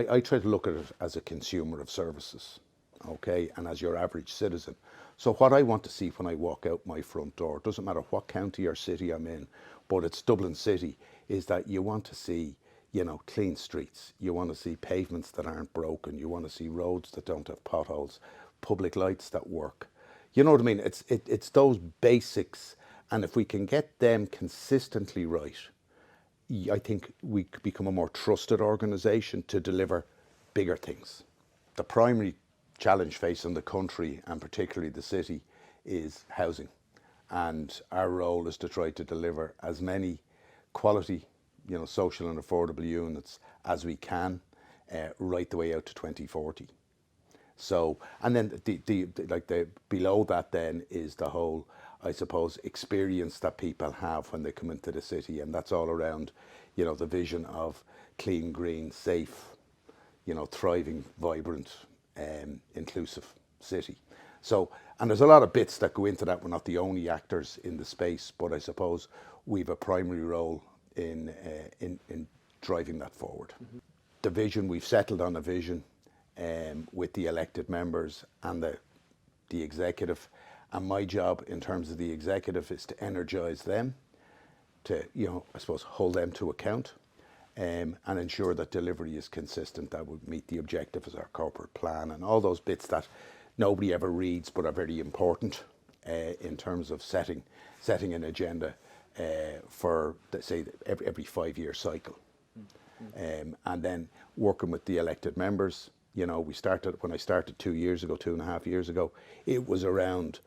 I try to look at it as a consumer of services, okay, and as your average citizen. So what I want to see when I walk out my front door, doesn't matter what county or city I'm in, but it's Dublin City, is that you want to see, you know, clean streets. You want to see pavements that aren't broken. You want to see roads that don't have potholes, public lights that work. You know what I mean? It's those basics, and if we can get them consistently right, I think we could become a more trusted organisation to deliver bigger things. The primary challenge facing the country, and particularly the city, is housing. And our role is to try to deliver as many quality, you know, social and affordable units as we can, right the way out to 2040. So, and then the below that then is the whole, I suppose, experience that people have when they come into the city, and that's all around, you know, the vision of clean, green, safe, you know, thriving, vibrant, inclusive city. So, and there's a lot of bits that go into that. We're not the only actors in the space, but I suppose we've a primary role in driving that forward. Mm-hmm. The vision, we've settled on a vision with the elected members and the executive. And my job in terms of the executive is to energise them, to, you know, I suppose, hold them to account, and ensure that delivery is consistent, that would meet the objective as our corporate plan, and all those bits that nobody ever reads but are very important in terms of setting an agenda for, let's say, every 5-year cycle. Mm-hmm. And then working with the elected members. You know, when I started 2.5 years ago, it was around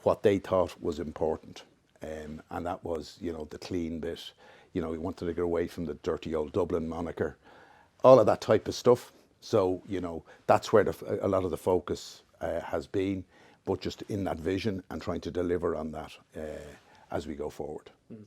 what they thought was important. And that was, you know, the clean bit. You know, we wanted to get away from the dirty old Dublin moniker, all of that type of stuff. So, you know, that's where a lot of the focus has been, but just in that vision and trying to deliver on that as we go forward. Mm.